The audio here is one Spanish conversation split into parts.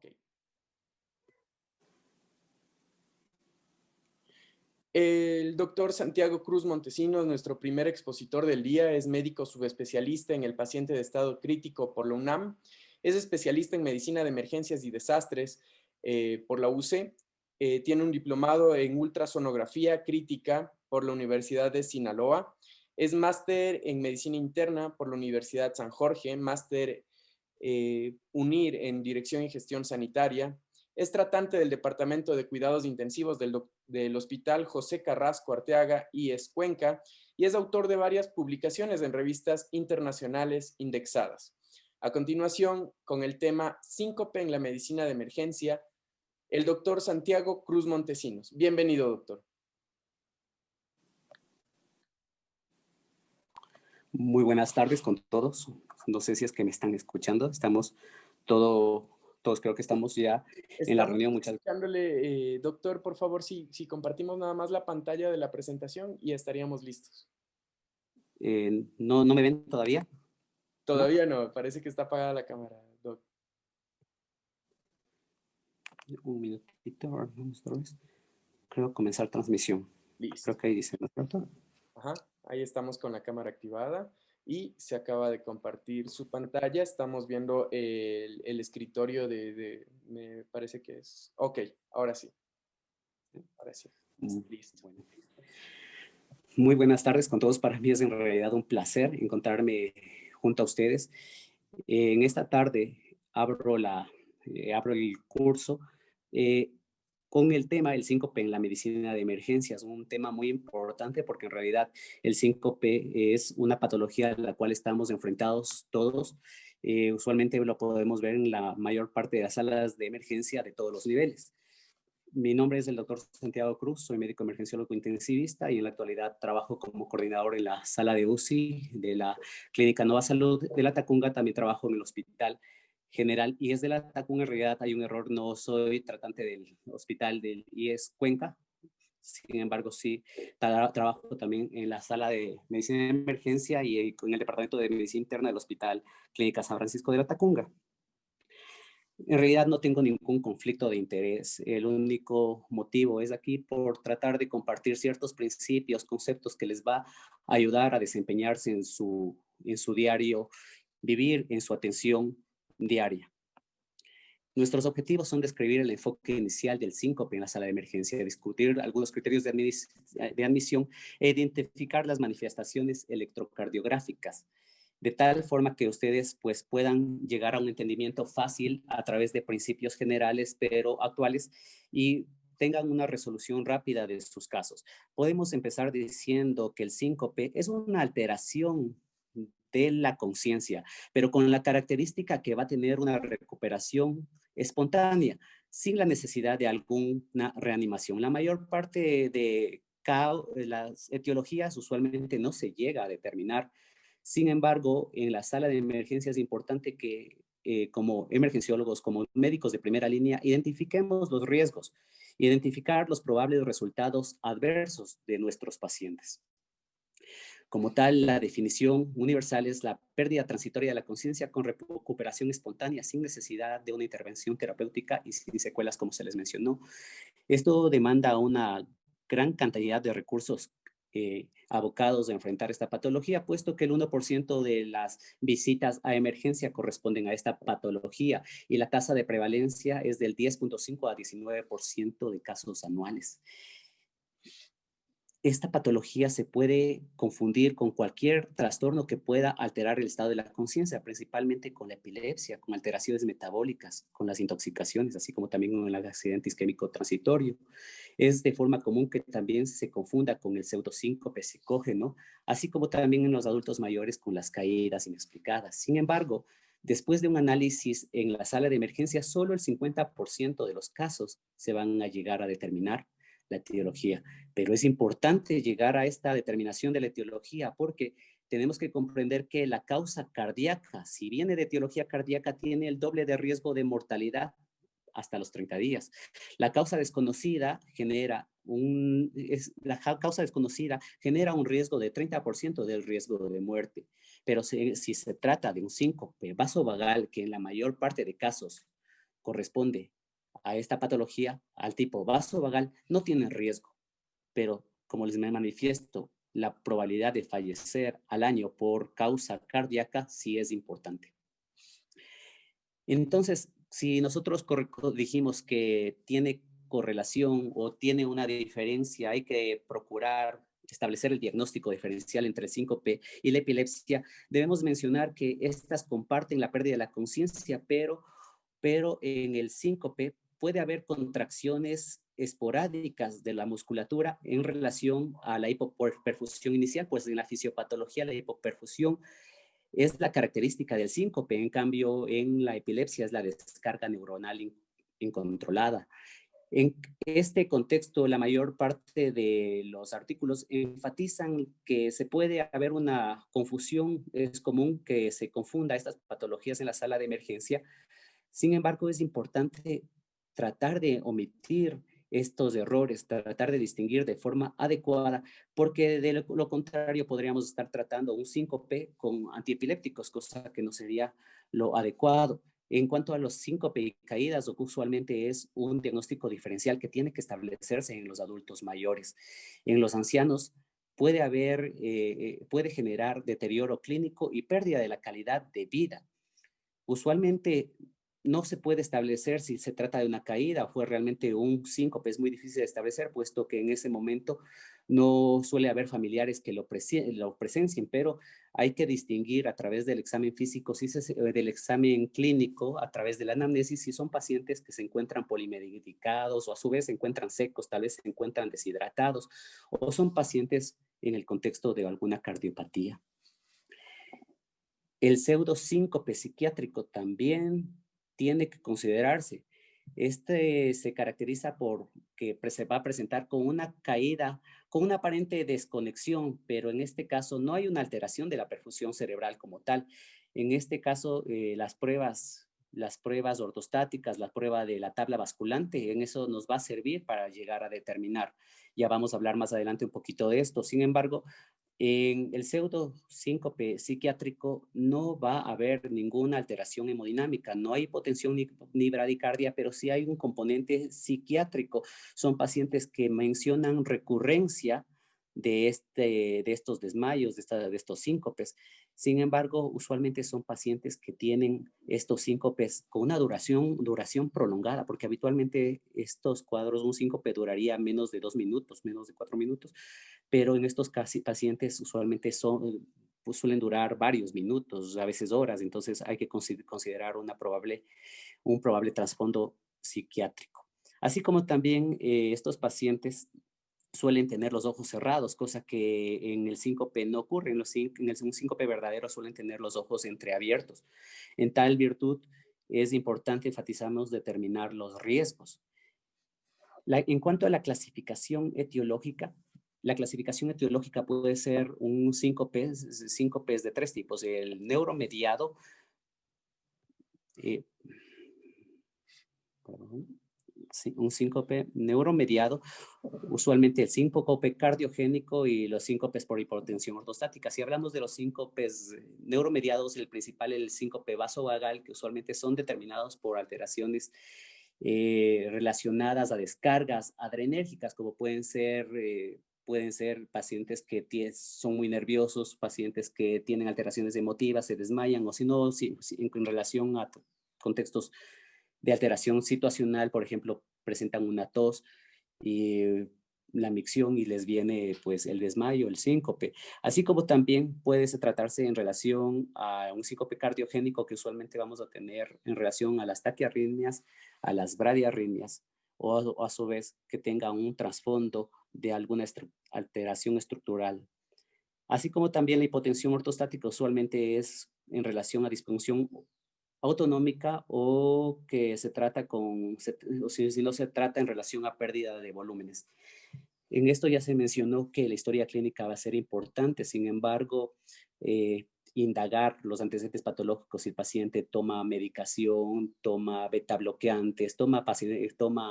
Ok. El doctor Santiago Cruz Montesinos, nuestro primer expositor del día, es médico subespecialista en el paciente de estado crítico por la UNAM, es especialista en medicina de emergencias y desastres por la UC, tiene un diplomado en ultrasonografía crítica por la Universidad de Sinaloa, es máster en medicina interna por la Universidad San Jorge, máster UNIR en dirección y gestión sanitaria. Es tratante del Departamento de Cuidados Intensivos del Hospital José Carrasco Arteaga y Cuenca y es autor de varias publicaciones en revistas internacionales indexadas. A continuación, con el tema Síncope en la medicina de emergencia, el doctor Santiago Cruz Montesinos. Bienvenido, doctor. Muy buenas tardes con todos. No sé si es que me están escuchando. Estamos todos creo que estamos ya en la reunión. Muchas gracias. Doctor, por favor, si compartimos nada más la pantalla de la presentación y estaríamos listos. ¿No me ven todavía? Todavía no, parece que está apagada la cámara, doc. Un minutito, vamos a ver. Creo comenzar transmisión. Listo. Creo que ahí dice, ¿no es cierto? Ajá, ahí estamos con la cámara activada y se acaba de compartir su pantalla. Estamos viendo el escritorio me parece que es... Ok, ahora sí. Ahora sí. Listo. Bueno. Muy buenas tardes con todos. Para mí es en realidad un placer encontrarme junto a ustedes. En esta tarde abro el curso con el tema del síncope en la medicina de emergencias, un tema muy importante porque en realidad el síncope es una patología a la cual estamos enfrentados todos. Usualmente lo podemos ver en la mayor parte de las salas de emergencia de todos los niveles. Mi nombre es el doctor Santiago Cruz, soy médico emergenciólogo intensivista y en la actualidad trabajo como coordinador en la sala de UCI de la Clínica Nova Salud de la Tacunga. También trabajo en el Hospital General IES de la Tacunga. En realidad hay un error, no soy tratante del hospital del IES Cuenca. Sin embargo, sí trabajo también en la sala de medicina de emergencia y en el departamento de medicina interna del Hospital Clínica San Francisco de la Tacunga. En realidad no tengo ningún conflicto de interés. El único motivo es aquí por tratar de compartir ciertos principios, conceptos que les va a ayudar a desempeñarse en su diario vivir, en su atención diaria. Nuestros objetivos son describir el enfoque inicial del síncope en la sala de emergencia, discutir algunos criterios de admisión e identificar las manifestaciones electrocardiográficas, de tal forma que ustedes pues, puedan llegar a un entendimiento fácil a través de principios generales pero actuales y tengan una resolución rápida de sus casos. Podemos empezar diciendo que el síncope es una alteración de la conciencia, pero con la característica que va a tener una recuperación espontánea, sin la necesidad de alguna reanimación. La mayor parte de las etiologías usualmente no se llega a determinar. Sin embargo, en la sala de emergencia es importante que como emergenciólogos, como médicos de primera línea, identifiquemos los riesgos, identificar los probables resultados adversos de nuestros pacientes. Como tal, la definición universal es la pérdida transitoria de la conciencia con recuperación espontánea, sin necesidad de una intervención terapéutica y sin secuelas, como se les mencionó. Esto demanda una gran cantidad de recursos abocados a enfrentar esta patología, puesto que el 1% de las visitas a emergencia corresponden a esta patología y la tasa de prevalencia es del 10.5 a 19% de casos anuales. Esta patología se puede confundir con cualquier trastorno que pueda alterar el estado de la conciencia, principalmente con la epilepsia, con alteraciones metabólicas, con las intoxicaciones, así como también con el accidente isquémico transitorio. Es de forma común que también se confunda con el pseudosíncope psicógeno, así como también en los adultos mayores con las caídas inexplicadas. Sin embargo, después de un análisis en la sala de emergencia, solo el 50% de los casos se van a llegar a determinar la etiología. Pero es importante llegar a esta determinación de la etiología porque tenemos que comprender que la causa cardíaca, si viene de etiología cardíaca, tiene el doble de riesgo de mortalidad hasta los 30 días. La causa desconocida genera un riesgo de 30% del riesgo de muerte. Pero si se trata de un síncope vasovagal, que en la mayor parte de casos corresponde a esta patología, al tipo vasovagal, no tienen riesgo, pero como les manifiesto, la probabilidad de fallecer al año por causa cardíaca sí es importante. Entonces, si nosotros dijimos que tiene correlación o tiene una diferencia, hay que procurar establecer el diagnóstico diferencial entre el síncope y la epilepsia. Debemos mencionar que estas comparten la pérdida de la conciencia, pero en el síncope puede haber contracciones esporádicas de la musculatura en relación a la hipoperfusión inicial, pues en la fisiopatología la hipoperfusión es la característica del síncope, en cambio en la epilepsia es la descarga neuronal incontrolada. En este contexto, la mayor parte de los artículos enfatizan que se puede haber una confusión, es común que se confunda estas patologías en la sala de emergencia. Sin embargo, es importante tratar de omitir estos errores, tratar de distinguir de forma adecuada, porque de lo contrario podríamos estar tratando un síncope con antiepilépticos, cosa que no sería lo adecuado. En cuanto a los síncope y caídas, usualmente es un diagnóstico diferencial que tiene que establecerse en los adultos mayores. En los ancianos puede generar deterioro clínico y pérdida de la calidad de vida. Usualmente no se puede establecer si se trata de una caída o fue realmente un síncope. Es muy difícil de establecer, puesto que en ese momento no suele haber familiares que lo presencien, pero hay que distinguir a través del examen físico, del examen clínico, a través de la anamnesis, si son pacientes que se encuentran polimedicados o a su vez se encuentran secos, tal vez se encuentran deshidratados, o son pacientes en el contexto de alguna cardiopatía. El pseudosíncope psiquiátrico también tiene que considerarse. Este se caracteriza por que se va a presentar con una caída, con una aparente desconexión, pero en este caso no hay una alteración de la perfusión cerebral como tal. En este caso, las pruebas ortostáticas, la prueba de la tabla basculante, en eso nos va a servir para llegar a determinar. Ya vamos a hablar más adelante un poquito de esto. Sin embargo, en el pseudosíncope psiquiátrico no va a haber ninguna alteración hemodinámica, no hay hipotensión ni bradicardia, pero sí hay un componente psiquiátrico. Son pacientes que mencionan recurrencia de estos desmayos, de estos síncopes. Sin embargo, usualmente son pacientes que tienen estos síncopes con una duración prolongada, porque habitualmente estos cuadros, un síncope duraría menos de 2 minutos, menos de 4 minutos, pero en estos pacientes usualmente pues suelen durar varios minutos, a veces horas, entonces hay que considerar un probable trasfondo psiquiátrico. Así como también estos pacientes suelen tener los ojos cerrados, cosa que en el síncope no ocurre. En un síncope verdadero suelen tener los ojos entreabiertos. En tal virtud, es importante enfatizarnos determinar los riesgos. En cuanto a la clasificación etiológica puede ser un síncopes de 3 tipos: el neuromediado, un síncope neuromediado, usualmente el síncope cardiogénico y los síncopes por hipotensión ortostática. Si hablamos de los síncopes neuromediados, el principal es el síncope vasovagal, que usualmente son determinados por alteraciones relacionadas a descargas adrenérgicas, como pueden ser pacientes que son muy nerviosos, pacientes que tienen alteraciones emotivas, se desmayan, o si no, en relación a contextos de alteración situacional, por ejemplo, presentan una tos y la micción y les viene pues el desmayo, el síncope, así como también puede tratarse en relación a un síncope cardiogénico que usualmente vamos a tener en relación a las taquiarritmias, a las bradiarritmias, o a su vez que tenga un trasfondo de alguna alteración estructural. Así como también la hipotensión ortostática usualmente es en relación a disfunción autonómica o que se trata o si no se trata en relación a pérdida de volúmenes. En esto ya se mencionó que la historia clínica va a ser importante. Sin embargo, indagar los antecedentes patológicos, si el paciente toma medicación, toma beta bloqueantes, toma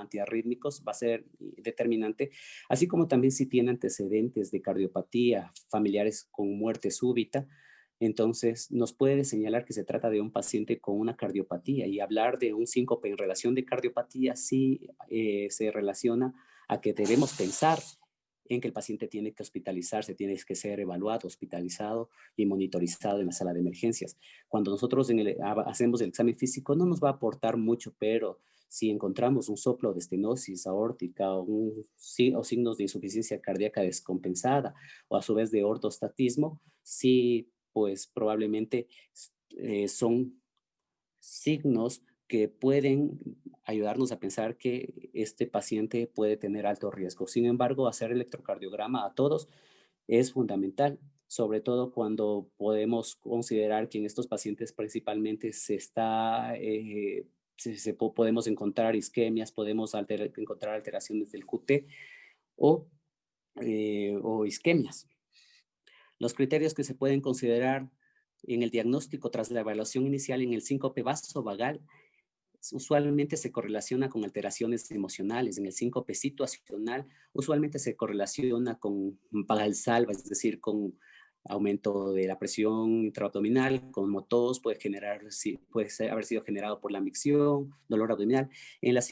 antiarrítmicos, va a ser determinante, así como también si tiene antecedentes de cardiopatía, familiares con muerte súbita. Entonces, nos puede señalar que se trata de un paciente con una cardiopatía, y hablar de un síncope en relación de cardiopatía sí se relaciona a que debemos pensar en que el paciente tiene que hospitalizarse, tiene que ser evaluado, hospitalizado y monitorizado en la sala de emergencias. Cuando nosotros hacemos el examen físico no nos va a aportar mucho, pero si encontramos un soplo de estenosis aórtica o signos de insuficiencia cardíaca descompensada o a su vez de ortostatismo, sí, pues probablemente son signos que pueden ayudarnos a pensar que este paciente puede tener alto riesgo. Sin embargo, hacer electrocardiograma a todos es fundamental, sobre todo cuando podemos considerar que en estos pacientes principalmente podemos encontrar isquemias, podemos encontrar alteraciones del QT o isquemias. Los criterios que se pueden considerar en el diagnóstico tras la evaluación inicial en el síncope vasovagal usualmente se correlaciona con alteraciones emocionales. En el síncope situacional usualmente se correlaciona con valsalva, es decir, con aumento de la presión intraabdominal, como tos, haber sido generado por la micción, dolor abdominal. En el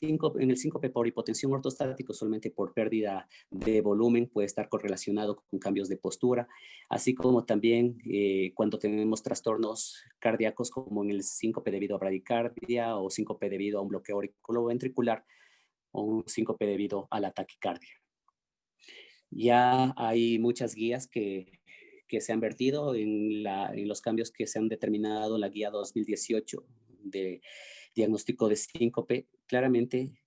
síncope por hipotensión ortostática, usualmente por pérdida de volumen, puede estar correlacionado con cambios de postura, así como también cuando tenemos trastornos cardíacos como en el síncope debido a bradicardia o síncope debido a un bloqueo auriculoventricular o un síncope debido a la taquicardia. Ya hay muchas guías que se han vertido en los cambios que se han determinado en la guía 2018 de diagnóstico de síncope. Claramente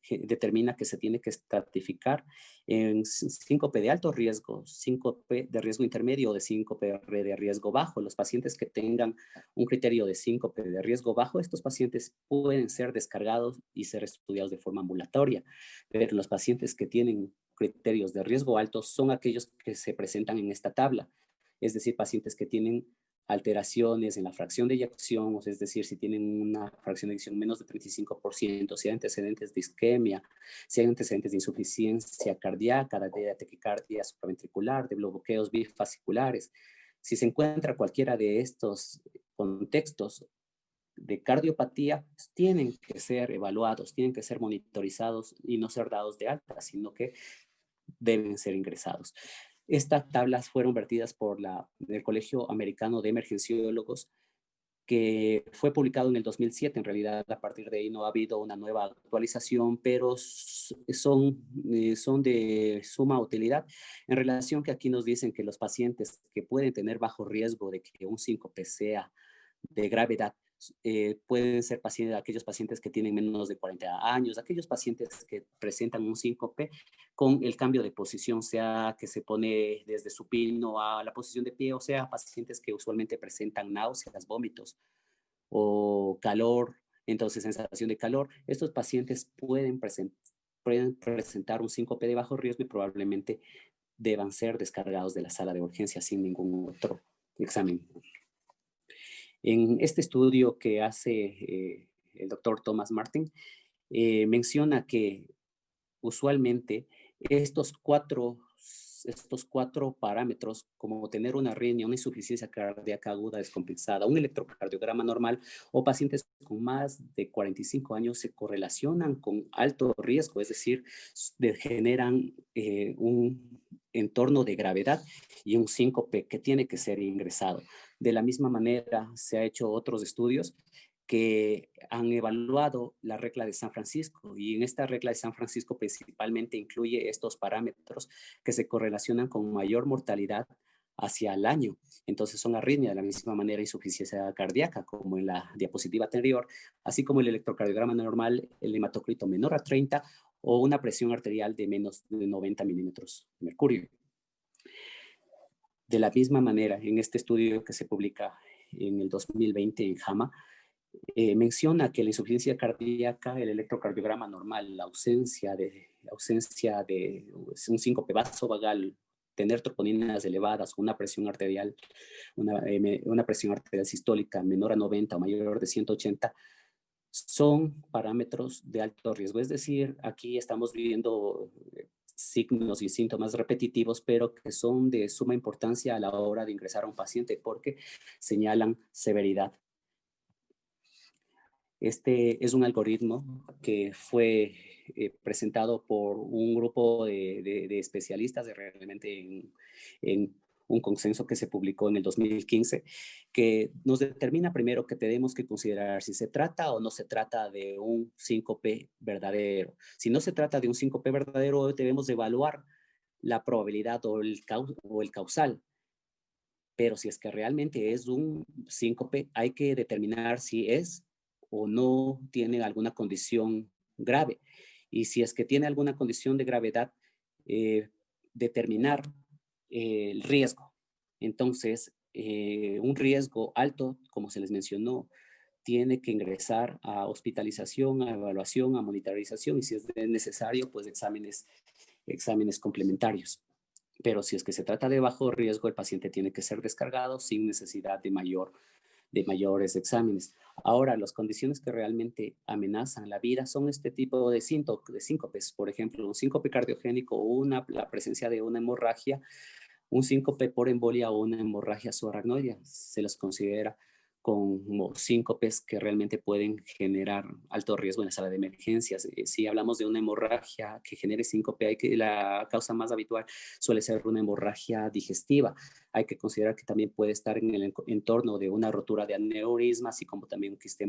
determina que se tiene que estratificar en síncope de alto riesgo, síncope de riesgo intermedio o de síncope de riesgo bajo. Los pacientes que tengan un criterio de síncope de riesgo bajo, estos pacientes pueden ser descargados y ser estudiados de forma ambulatoria, pero los pacientes que tienen criterios de riesgo alto son aquellos que se presentan en esta tabla, es decir, pacientes que tienen alteraciones en la fracción de eyección, es decir, si tienen una fracción de eyección menos de 35%, si hay antecedentes de isquemia, si hay antecedentes de insuficiencia cardíaca, de taquicardia supraventricular, de bloqueos bifasciculares. Si se encuentra cualquiera de estos contextos de cardiopatía, tienen que ser evaluados, tienen que ser monitorizados y no ser dados de alta, sino que deben ser ingresados. Estas tablas fueron vertidas por el Colegio Americano de Emergenciólogos, que fue publicado en el 2007. En realidad, a partir de ahí no ha habido una nueva actualización, pero son de suma utilidad en relación que aquí nos dicen que los pacientes que pueden tener bajo riesgo de que un síncope sea de gravedad pueden ser aquellos pacientes que tienen menos de 40 años, aquellos pacientes que presentan un síncope con el cambio de posición, sea que se pone desde supino a la posición de pie, o sea, pacientes que usualmente presentan náuseas, vómitos o calor, entonces sensación de calor. Estos pacientes pueden presentar un síncope de bajo riesgo y probablemente deban ser descargados de la sala de urgencia sin ningún otro examen. En este estudio que hace el doctor Thomas Martin, menciona que usualmente estos cuatro parámetros, como tener una arritmia, una insuficiencia cardíaca aguda descompensada, un electrocardiograma normal o pacientes con más de 45 años, se correlacionan con alto riesgo, es decir, generan un entorno de gravedad y un síncope que tiene que ser ingresado. De la misma manera, se han hecho otros estudios que han evaluado la regla de San Francisco, y en esta regla de San Francisco principalmente incluye estos parámetros que se correlacionan con mayor mortalidad hacia el año. Entonces son arritmia, de la misma manera insuficiencia cardíaca como en la diapositiva anterior, así como el electrocardiograma normal, el hematocrito menor a 30 o una presión arterial de menos de 90 milímetros de mercurio. De la misma manera, en este estudio que se publica en el 2020 en JAMA, menciona que la insuficiencia cardíaca, el electrocardiograma normal, la ausencia de un síncope vasovagal, tener troponinas elevadas, una presión arterial sistólica menor a 90 o mayor de 180, son parámetros de alto riesgo. Es decir, aquí estamos viendo signos y síntomas repetitivos, pero que son de suma importancia a la hora de ingresar a un paciente porque señalan severidad. Este es un algoritmo que fue presentado por un grupo de especialistas realmente en un consenso que se publicó en el 2015, que nos determina primero que tenemos que considerar si se trata o no se trata de un síncope verdadero. Si no se trata de un síncope verdadero, debemos evaluar la probabilidad o el causal. Pero si es que realmente es un síncope, hay que determinar si es o no tiene alguna condición grave. Y si es que tiene alguna condición de gravedad, eh, determinar el riesgo. Entonces, un riesgo alto, como se les mencionó, tiene que ingresar a hospitalización, a evaluación, a monitorización y si es necesario, pues exámenes complementarios. Pero si es que se trata de bajo riesgo, el paciente tiene que ser descargado sin necesidad de mayores exámenes. Ahora, las condiciones que realmente amenazan la vida son este tipo de síncopes. Por ejemplo, un síncope cardiogénico o la presencia de una hemorragia, un síncope por embolia o una hemorragia subaracnoidea. Se los considera como síncopes que realmente pueden generar alto riesgo en la sala de emergencias. Si hablamos de una hemorragia que genere síncope, la causa más habitual suele ser una hemorragia digestiva. Hay que considerar que también puede estar en el entorno de una rotura de aneurisma, así como también un quiste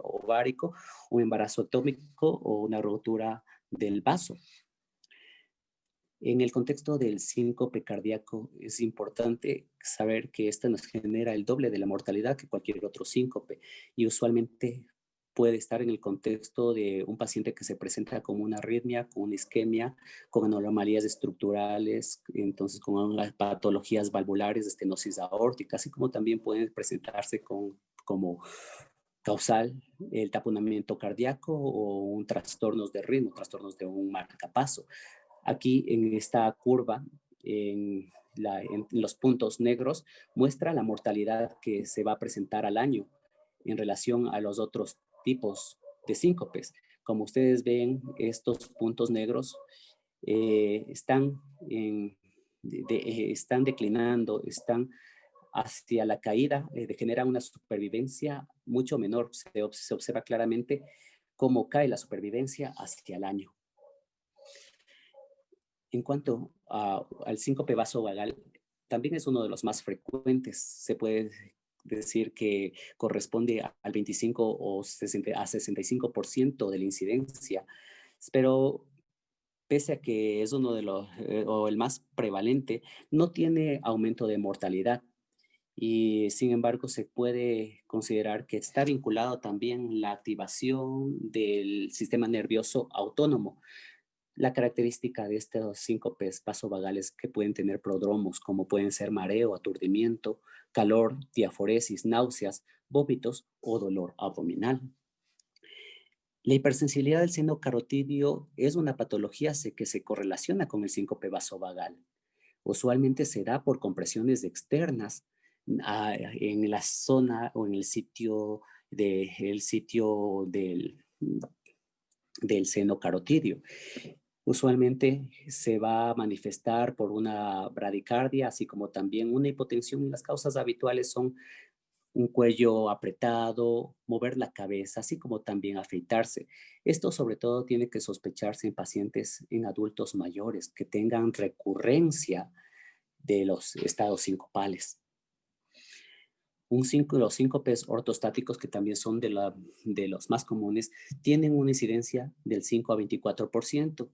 ovárico, un embarazo ectópico o una rotura del vaso. En el contexto del síncope cardíaco es importante saber que esta nos genera el doble de la mortalidad que cualquier otro síncope y usualmente puede estar en el contexto de un paciente que se presenta con una arritmia, con una isquemia, con anomalías estructurales, entonces con las patologías valvulares, estenosis aórtica, así como también pueden presentarse como causal el taponamiento cardíaco o un trastornos de ritmo, trastornos de un marcapaso. Aquí en esta curva, en los puntos negros, muestra la mortalidad que se va a presentar al año en relación a los otros tipos de síncopes. Como ustedes ven, estos puntos negros están declinando, están hacia la caída, genera una supervivencia mucho menor. Se observa claramente cómo cae la supervivencia hacia el año. En cuanto al síncope vasovagal, también es uno de los más frecuentes. Se puede decir que corresponde al 25 o 65% de la incidencia, pero pese a que es uno de los, o el más prevalente, no tiene aumento de mortalidad. Y sin embargo, se puede considerar que está vinculado también la activación del sistema nervioso autónomo. La característica de estos síncopes vasovagales que pueden tener prodromos, como pueden ser mareo, aturdimiento, calor, diaforesis, náuseas, vómitos o dolor abdominal. La hipersensibilidad del seno carotidio es una patología que se correlaciona con el síncope vasovagal. Usualmente se da por compresiones externas en la zona o en el sitio, del seno carotidio. Usualmente se va a manifestar por una bradicardia, así como también una hipotensión. Y las causas habituales son un cuello apretado, mover la cabeza, así como también afeitarse. Esto sobre todo tiene que sospecharse en pacientes, en adultos mayores que tengan recurrencia de los estados sincopales. Los síncopes ortostáticos, que también son de los más comunes, tienen una incidencia del 5 a 24%.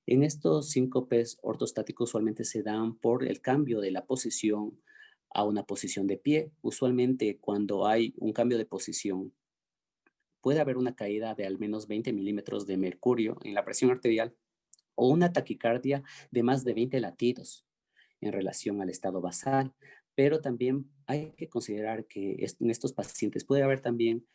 En estos síncopes ortostáticos usualmente se dan por el cambio de la posición a una posición de pie. Usualmente cuando hay un cambio de posición, puede haber una caída de al menos 20 milímetros de mercurio en la presión arterial o una taquicardia de más de 20 latidos en relación al estado basal, pero también hay que considerar que en estos pacientes puede haber también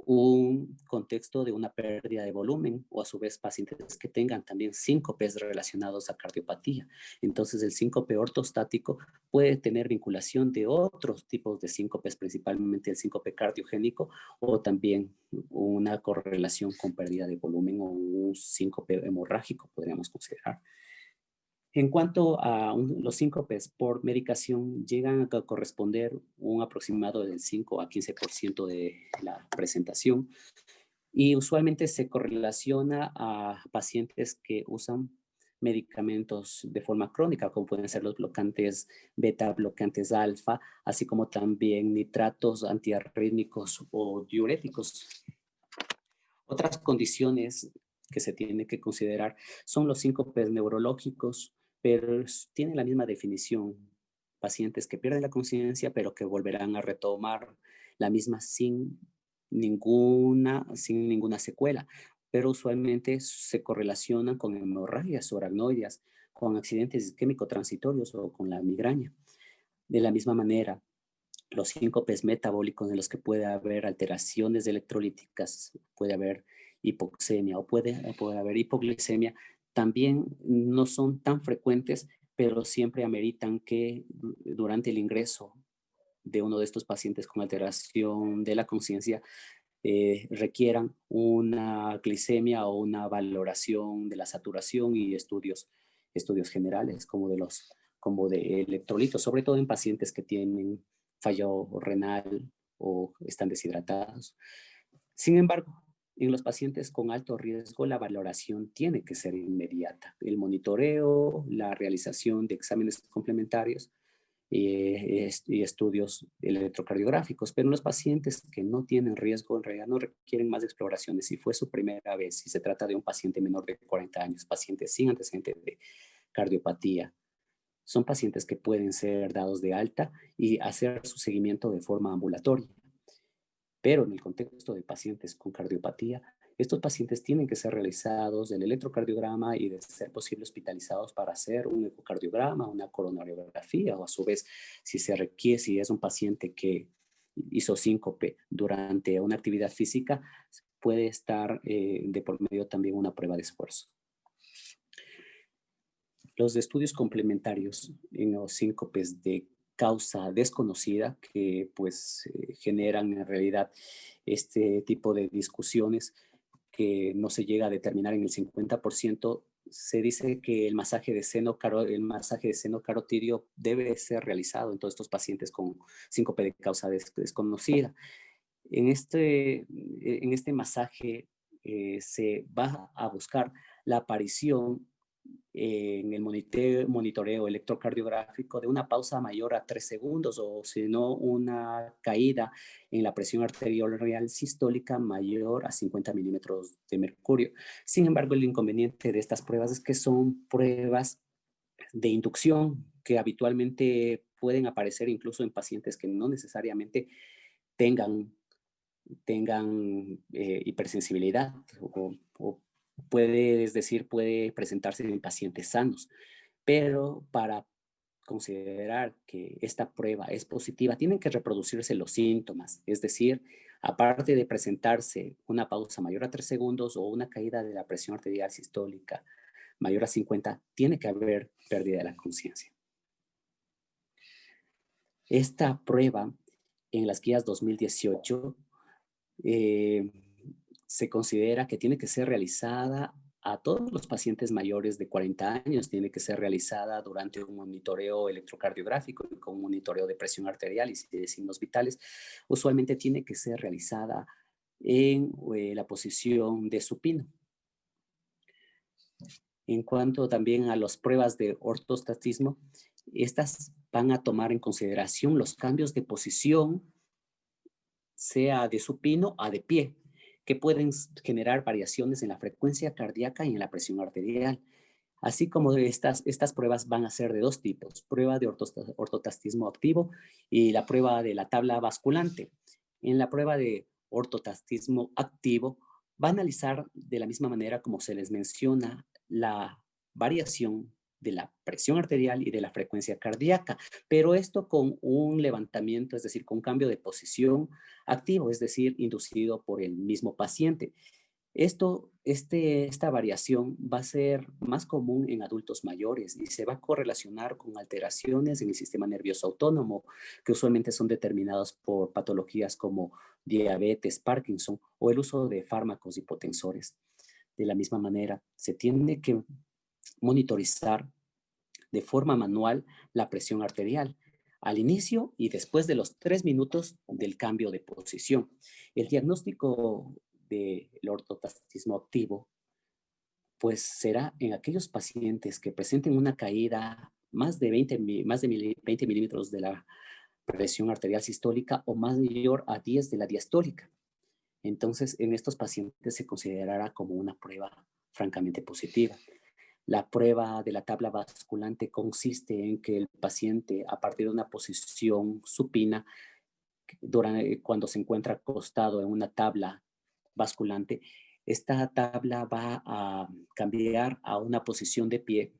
un contexto de una pérdida de volumen o a su vez pacientes que tengan también síncopes relacionados a cardiopatía. Entonces el síncope ortostático puede tener vinculación de otros tipos de síncopes, principalmente el síncope cardiogénico o también una correlación con pérdida de volumen o un síncope hemorrágico, podríamos considerar. En cuanto a los síncopes por medicación, llegan a corresponder un aproximado del 5 a 15% de la presentación y usualmente se correlaciona a pacientes que usan medicamentos de forma crónica, como pueden ser los bloqueantes beta, bloqueantes alfa, así como también nitratos antiarrítmicos o diuréticos. Otras condiciones que se tienen que considerar son los síncopes neurológicos, pero tienen la misma definición. Pacientes que pierden la conciencia, pero que volverán a retomar la misma sin ninguna secuela. Pero usualmente se correlacionan con hemorragias o aracnoideas, con accidentes isquémico-transitorios o con la migraña. De la misma manera, los síncopes metabólicos en los que puede haber alteraciones electrolíticas, puede haber hipoxemia o puede haber hipoglicemia, también no son tan frecuentes, pero siempre ameritan que durante el ingreso de uno de estos pacientes con alteración de la conciencia requieran una glicemia o una valoración de la saturación y estudios generales como de electrolitos, sobre todo en pacientes que tienen fallo renal o están deshidratados. Sin embargo, en los pacientes con alto riesgo, la valoración tiene que ser inmediata. El monitoreo, la realización de exámenes complementarios y estudios electrocardiográficos, pero en los pacientes que no tienen riesgo en realidad no requieren más exploraciones. Si fue su primera vez, si se trata de un paciente menor de 40 años, paciente sin antecedentes de cardiopatía, son pacientes que pueden ser dados de alta y hacer su seguimiento de forma ambulatoria. Pero en el contexto de pacientes con cardiopatía, estos pacientes tienen que ser realizados el electrocardiograma y de ser posible hospitalizados para hacer un ecocardiograma, una coronariografía o a su vez si se requiere, si es un paciente que hizo síncope durante una actividad física, puede estar de por medio también una prueba de esfuerzo. Los estudios complementarios en los síncopes de causa desconocida que pues generan en realidad este tipo de discusiones que no se llega a determinar en el 50%, se dice que el masaje de seno carotidio debe ser realizado en todos estos pacientes con síncope de causa desconocida. En este masaje se va a buscar la aparición en el monitoreo electrocardiográfico de una pausa mayor a 3 segundos o si no una caída en la presión arterial sistólica mayor a 50 milímetros de mercurio. Sin embargo, el inconveniente de estas pruebas es que son pruebas de inducción que habitualmente pueden aparecer incluso en pacientes que no necesariamente tengan hipersensibilidad o puede presentarse en pacientes sanos, pero para considerar que esta prueba es positiva, tienen que reproducirse los síntomas, es decir, aparte de presentarse una pausa mayor a 3 segundos o una caída de la presión arterial sistólica mayor a 50, tiene que haber pérdida de la conciencia. Esta prueba en las guías 2018 se considera que tiene que ser realizada a todos los pacientes mayores de 40 años, tiene que ser realizada durante un monitoreo electrocardiográfico y con un monitoreo de presión arterial y de signos vitales. Usualmente tiene que ser realizada en la posición de supino. En cuanto también a las pruebas de ortostatismo, estas van a tomar en consideración los cambios de posición, sea de supino a de pie, que pueden generar variaciones en la frecuencia cardíaca y en la presión arterial. Así como estas pruebas van a ser de dos tipos, prueba de ortotastismo activo y la prueba de la tabla basculante. En la prueba de ortotastismo activo va a analizar de la misma manera como se les menciona la variación de la presión arterial y de la frecuencia cardíaca, pero esto con un levantamiento, es decir, con un cambio de posición activo, es decir, inducido por el mismo paciente. Esta variación va a ser más común en adultos mayores y se va a correlacionar con alteraciones en el sistema nervioso autónomo, que usualmente son determinadas por patologías como diabetes, Parkinson o el uso de fármacos hipotensores. De la misma manera, se tiene que monitorizar de forma manual la presión arterial al inicio y después de los 3 minutos del cambio de posición. El diagnóstico del ortotastismo activo pues será en aquellos pacientes que presenten una caída más de 20 milímetros de la presión arterial sistólica o mayor a 10 de la diastólica. Entonces, en estos pacientes se considerará como una prueba francamente positiva. La prueba de la tabla basculante consiste en que el paciente, a partir de una posición supina, cuando se encuentra acostado en una tabla basculante, esta tabla va a cambiar a una posición de pie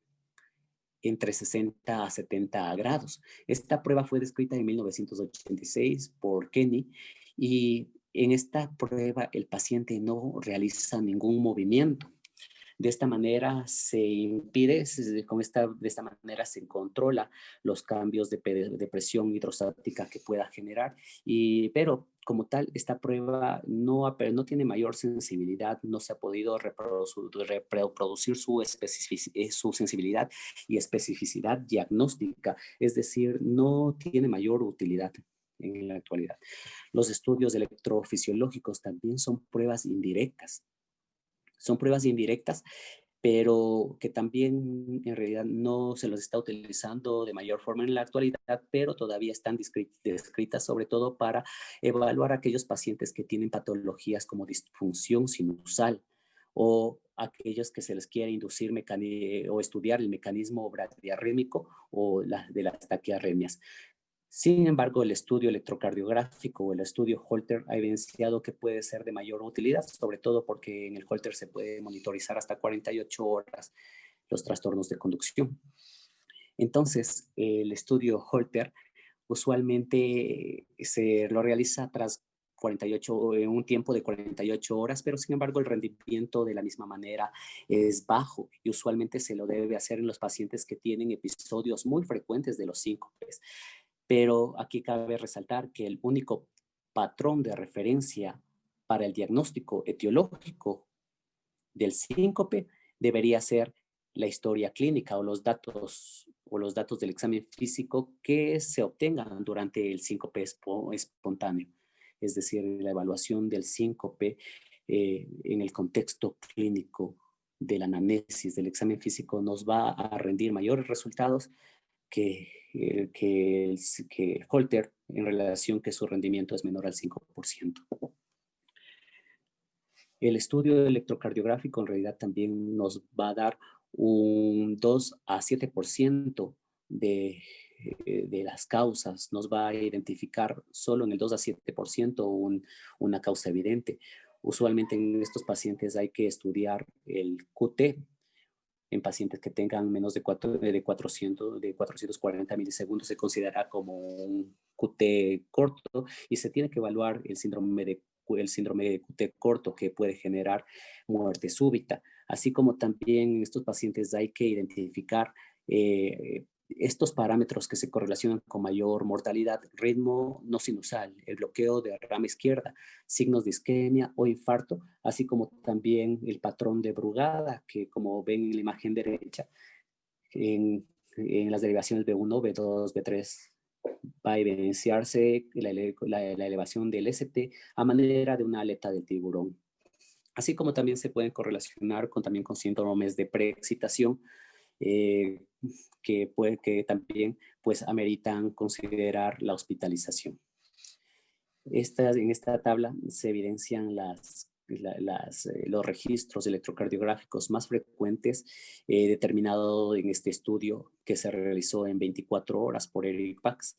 entre 60 a 70 grados. Esta prueba fue descrita en 1986 por Kenny y en esta prueba el paciente no realiza ningún movimiento. De esta manera se impide, de esta manera se controla los cambios de presión hidrostática que pueda generar, pero como tal, esta prueba no tiene mayor sensibilidad, no se ha podido reproducir su sensibilidad y especificidad diagnóstica, es decir, no tiene mayor utilidad en la actualidad. Los estudios electrofisiológicos también son pruebas indirectas, pero que también en realidad no se los está utilizando de mayor forma en la actualidad, pero todavía están descritas sobre todo para evaluar a aquellos pacientes que tienen patologías como disfunción sinusal o aquellos que se les quiere inducir o estudiar el mecanismo bradiarrítmico o de las taquiarritmias. Sin embargo, el estudio electrocardiográfico o el estudio Holter ha evidenciado que puede ser de mayor utilidad, sobre todo porque en el Holter se puede monitorizar hasta 48 horas los trastornos de conducción. Entonces, el estudio Holter usualmente se lo realiza tras un tiempo de 48 horas, pero sin embargo el rendimiento de la misma manera es bajo y usualmente se lo debe hacer en los pacientes que tienen episodios muy frecuentes de los síncopes. Pero aquí cabe resaltar que el único patrón de referencia para el diagnóstico etiológico del síncope debería ser la historia clínica o los datos del examen físico que se obtengan durante el síncope espontáneo. Es decir, la evaluación del síncope en el contexto clínico de la anamnesis del examen físico nos va a rendir mayores resultados que Holter en relación que su rendimiento es menor al 5%. El estudio electrocardiográfico en realidad también nos va a dar un 2 a 7% de las causas, nos va a identificar solo en el 2 a 7% una causa evidente. Usualmente en estos pacientes hay que estudiar el QT, en pacientes que tengan menos de 440 milisegundos se considera como un QT corto y se tiene que evaluar el síndrome de QT corto que puede generar muerte súbita. Así como también en estos pacientes hay que identificar estos parámetros que se correlacionan con mayor mortalidad: ritmo no sinusal, el bloqueo de rama izquierda, signos de isquemia o infarto, así como también el patrón de Brugada, que como ven en la imagen derecha, en las derivaciones B1, B2, B3, va a evidenciarse la elevación del ST a manera de una aleta del tiburón. Así como también se pueden correlacionar también con síndromes de preexcitación, que también pues ameritan considerar la hospitalización. En esta tabla se evidencian los registros electrocardiográficos más frecuentes determinado en este estudio que se realizó en 24 horas por Eric Pax.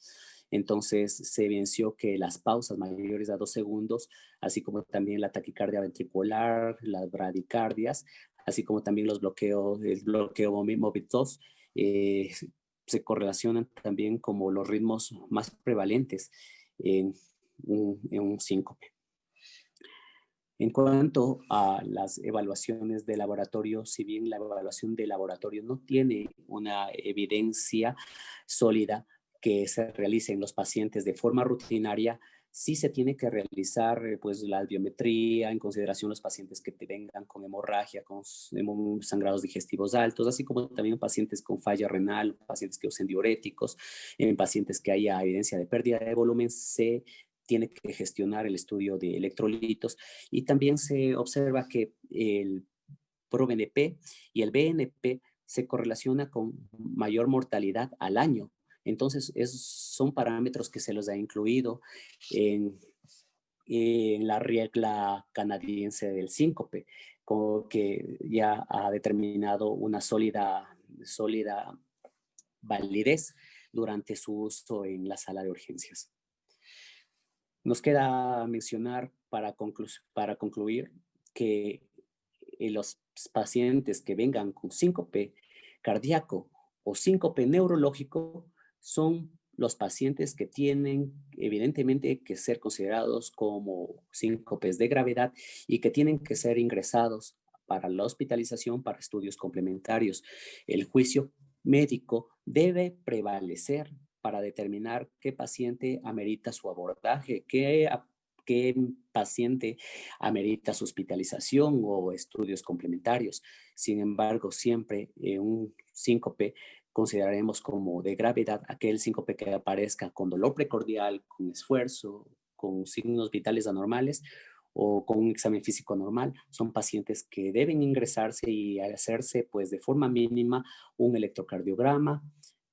Entonces se evidenció que las pausas mayores a 2 segundos, así como también la taquicardia ventricular, las bradicardias, así como también el bloqueo MOVIT2 se correlacionan también como los ritmos más prevalentes en un síncope. En cuanto a las evaluaciones de laboratorio, si bien la evaluación de laboratorio no tiene una evidencia sólida que se realice en los pacientes de forma rutinaria, sí se tiene que realizar pues la biometría en consideración los pacientes que te vengan con hemorragia, con sangrados digestivos altos, así como también pacientes con falla renal, pacientes que usen diuréticos, en pacientes que haya evidencia de pérdida de volumen, se tiene que gestionar el estudio de electrolitos y también se observa que el ProBNP y el BNP se correlaciona con mayor mortalidad al año. Entonces, son parámetros que se los ha incluido en la regla canadiense del síncope, que ya ha determinado una sólida validez durante su uso en la sala de urgencias. Nos queda mencionar para concluir que los pacientes que vengan con síncope cardíaco o síncope neurológico son los pacientes que tienen evidentemente que ser considerados como síncopes de gravedad y que tienen que ser ingresados para la hospitalización para estudios complementarios. El juicio médico debe prevalecer para determinar qué paciente amerita su abordaje, qué paciente amerita su hospitalización o estudios complementarios. Sin embargo, siempre un síncope consideraremos como de gravedad aquel síncope que aparezca con dolor precordial, con esfuerzo, con signos vitales anormales o con un examen físico normal. Son pacientes que deben ingresarse y hacerse pues de forma mínima un electrocardiograma,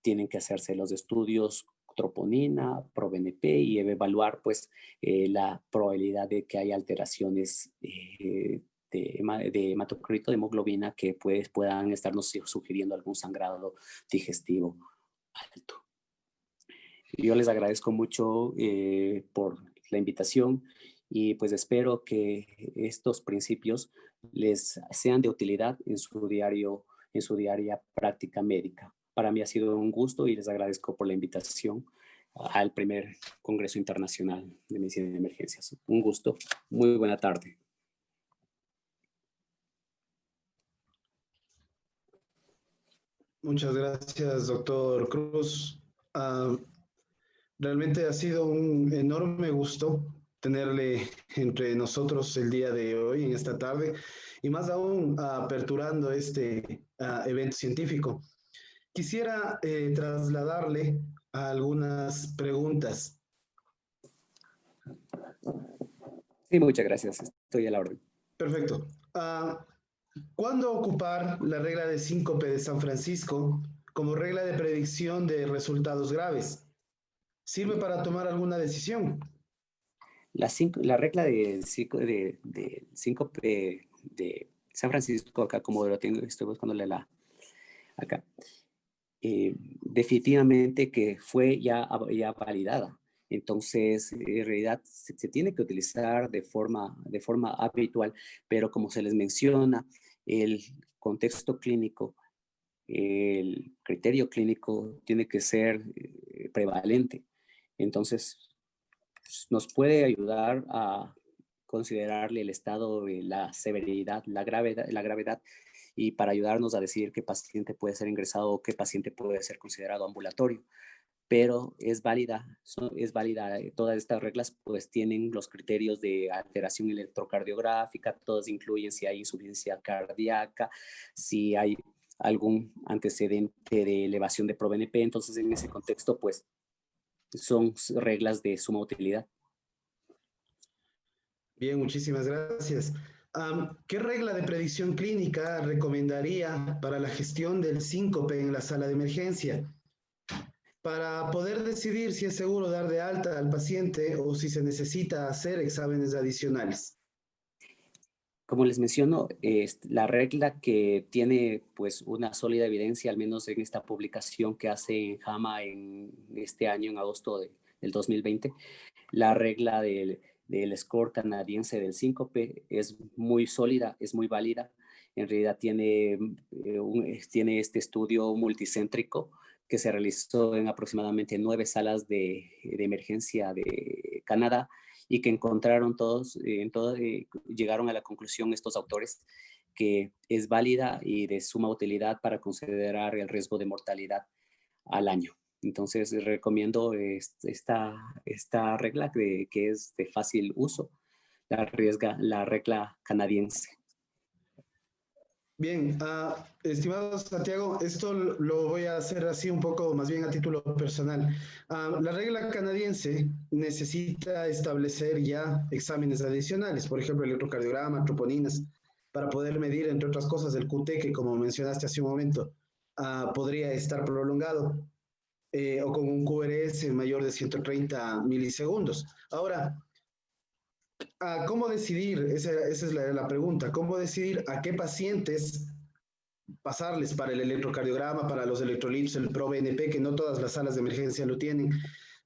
tienen que hacerse los estudios troponina, ProBNP y evaluar pues la probabilidad de que haya alteraciones de hematocrito, de hemoglobina, que pues, puedan estarnos sugiriendo algún sangrado digestivo alto. Yo les agradezco mucho por la invitación y pues espero que estos principios les sean de utilidad en su diaria práctica médica. Para mí ha sido un gusto y les agradezco por la invitación al primer Congreso Internacional de Medicina de Emergencias. Un gusto. Muy buena tarde. Muchas gracias, doctor Cruz. Realmente ha sido un enorme gusto tenerle entre nosotros el día de hoy, en esta tarde, y más aún aperturando este evento científico. Quisiera trasladarle algunas preguntas. Sí, muchas gracias. Estoy a la orden. Perfecto. ¿Cuándo ocupar la regla de síncope de San Francisco como regla de predicción de resultados graves? ¿Sirve para tomar alguna decisión? La regla de síncope de San Francisco, acá como lo tengo, estoy buscándole acá. Definitivamente que fue ya validada. Entonces, en realidad se tiene que utilizar de forma habitual, pero como se les menciona, el contexto clínico, el criterio clínico tiene que ser prevalente. Entonces, nos puede ayudar a considerarle el estado de la severidad, la gravedad y para ayudarnos a decidir qué paciente puede ser ingresado o qué paciente puede ser considerado ambulatorio. Pero es válida, todas estas reglas pues tienen los criterios de alteración electrocardiográfica, todas incluyen si hay insuficiencia cardíaca, si hay algún antecedente de elevación de ProBNP, entonces en ese contexto pues son reglas de suma utilidad. Bien, muchísimas gracias. ¿Qué regla de predicción clínica recomendaría para la gestión del síncope en la sala de emergencia? Para poder decidir si es seguro dar de alta al paciente o si se necesita hacer exámenes adicionales. Como les menciono, la regla que tiene pues una sólida evidencia, al menos en esta publicación que hace JAMA en este año, en agosto del 2020, la regla del score canadiense del síncope es muy sólida, es muy válida. En realidad tiene este estudio multicéntrico que se realizó en aproximadamente 9 salas de emergencia de Canadá y que encontraron llegaron a la conclusión estos autores que es válida y de suma utilidad para considerar el riesgo de mortalidad al año. Entonces recomiendo esta regla que es de fácil uso, la regla canadiense. Bien, estimado Santiago, esto lo voy a hacer así un poco más bien a título personal. La regla canadiense necesita establecer ya exámenes adicionales, por ejemplo, electrocardiograma, troponinas, para poder medir, entre otras cosas, el QT, que como mencionaste hace un momento, podría estar prolongado, o con un QRS mayor de 130 milisegundos. Ahora, ¿cómo decidir? Esa es la pregunta. ¿Cómo decidir a qué pacientes pasarles para el electrocardiograma, para los electrolitos, el ProBNP, que no todas las salas de emergencia lo tienen?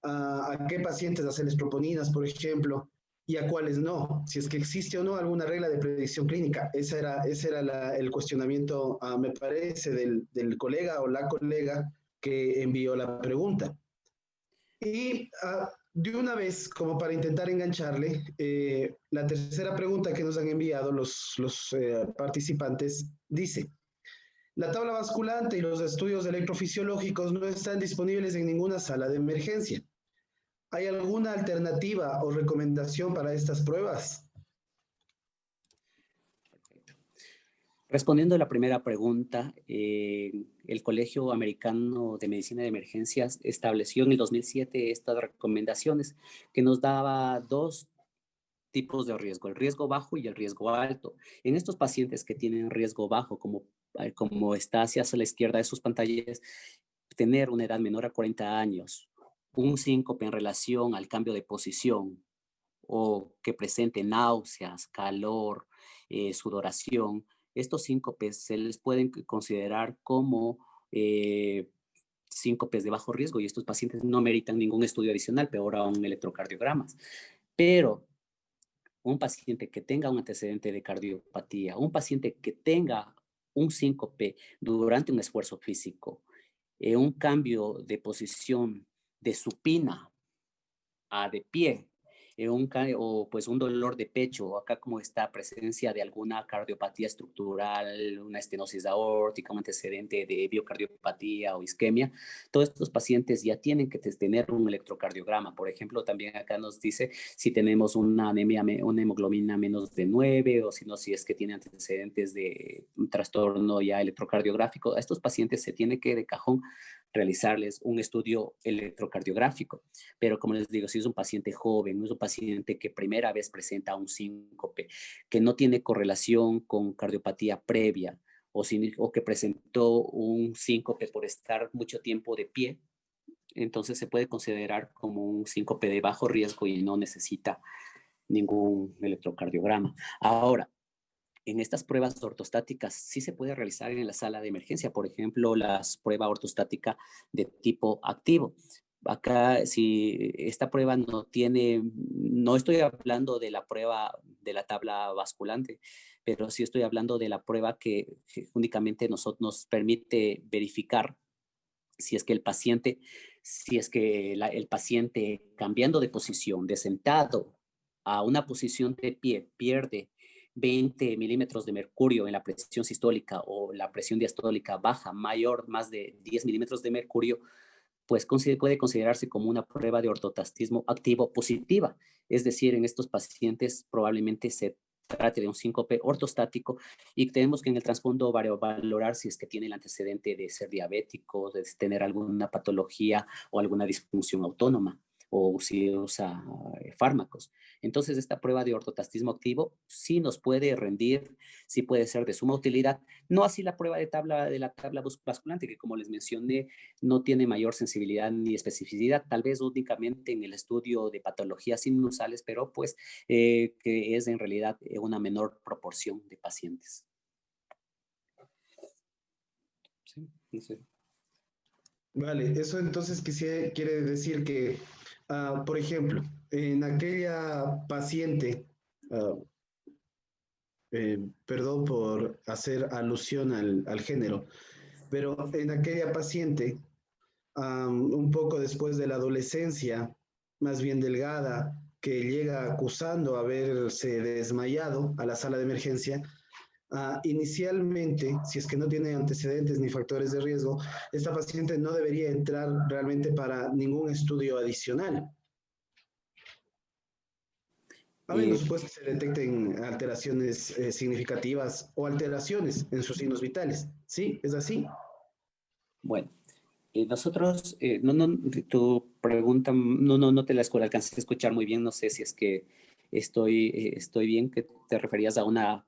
¿A qué pacientes hacerles troponinas, por ejemplo? Y a cuáles no, si es que existe o no alguna regla de predicción clínica. Ese era el cuestionamiento, me parece, del colega o la colega que envió la pregunta. Y de una vez, como para intentar engancharle, la tercera pregunta que nos han enviado los participantes dice: la tabla basculante y los estudios electrofisiológicos no están disponibles en ninguna sala de emergencia. ¿Hay alguna alternativa o recomendación para estas pruebas? Respondiendo a la primera pregunta, el Colegio Americano de Medicina de Emergencias estableció en el 2007 estas recomendaciones que nos daba dos tipos de riesgo, el riesgo bajo y el riesgo alto. En estos pacientes que tienen riesgo bajo, como está hacia la izquierda de sus pantallas, tener una edad menor a 40 años, un síncope en relación al cambio de posición o que presente náuseas, calor, sudoración, estos síncopes se les pueden considerar como síncopes de bajo riesgo y estos pacientes no meritan ningún estudio adicional, peor aún electrocardiogramas. Pero un paciente que tenga un antecedente de cardiopatía, un paciente que tenga un síncope durante un esfuerzo físico, un cambio de posición de supina a de pie, o pues un dolor de pecho, acá como está presencia de alguna cardiopatía estructural, una estenosis aórtica, un antecedente de biocardiopatía o isquemia, todos estos pacientes ya tienen que tener un electrocardiograma. Por ejemplo, también acá nos dice si tenemos una anemia, una hemoglobina menos de 9 o si no, si es que tiene antecedentes de un trastorno ya electrocardiográfico. A estos pacientes se tiene que de cajón realizarles un estudio electrocardiográfico. Pero como les digo, si es un paciente joven, no es un paciente que primera vez presenta un síncope, que no tiene correlación con cardiopatía previa o que presentó un síncope por estar mucho tiempo de pie, entonces se puede considerar como un síncope de bajo riesgo y no necesita ningún electrocardiograma. Ahora, en estas pruebas ortostáticas sí se puede realizar en la sala de emergencia, por ejemplo, la prueba ortostática de tipo activo. Acá, si esta prueba no estoy hablando de la prueba de la tabla basculante, pero sí estoy hablando de la prueba que únicamente nos permite verificar si es que el paciente cambiando de posición, de sentado a una posición de pie, pierde 20 milímetros de mercurio en la presión sistólica o la presión diastólica baja mayor, más de 10 milímetros de mercurio, pues puede considerarse como una prueba de ortotastismo activo positiva. Es decir, en estos pacientes probablemente se trate de un síncope ortostático y tenemos que en el trasfondo valorar si es que tiene el antecedente de ser diabético, de tener alguna patología o alguna disfunción autónoma o si usa fármacos. Entonces, esta prueba de ortotastismo activo sí nos puede rendir, sí puede ser de suma utilidad. No así la prueba de la tabla basculante, que como les mencioné, no tiene mayor sensibilidad ni especificidad, tal vez únicamente en el estudio de patologías sinusales, pero pues que es en realidad una menor proporción de pacientes. Sí, no sé. Vale, eso entonces quiere decir que, por ejemplo, en aquella paciente, ah, perdón por hacer alusión al género, pero en aquella paciente, un poco después de la adolescencia, más bien delgada, que llega acusando haberse desmayado a la sala de emergencia, inicialmente, si es que no tiene antecedentes ni factores de riesgo, esta paciente no debería entrar realmente para ningún estudio adicional, a Eh, menos pues que se detecten alteraciones significativas o alteraciones en sus signos vitales. ¿Sí? ¿Es así? bueno, nosotros, tu pregunta, no te la alcancé a escuchar muy bien, no sé si es que estoy bien, que te referías a una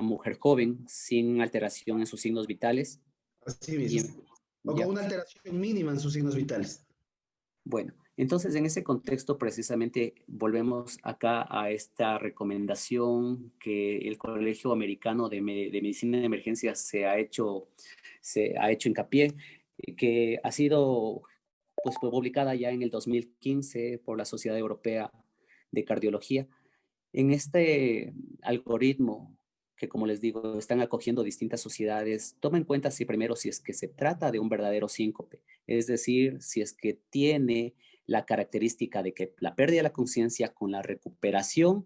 mujer joven sin alteración en sus signos vitales. Así Y, mismo. O con ya, una alteración mínima en sus signos vitales. bueno, entonces en ese contexto precisamente volvemos acá a esta recomendación que el Colegio Americano de Medicina de Emergencias se ha hecho hincapié, que ha sido pues fue publicada ya en el 2015 por la Sociedad Europea de Cardiología. En este algoritmo que, como les digo, están acogiendo distintas sociedades, toma en cuenta si primero si es que se trata de un verdadero síncope, es decir, si es que tiene la característica de que la pérdida de la conciencia con la recuperación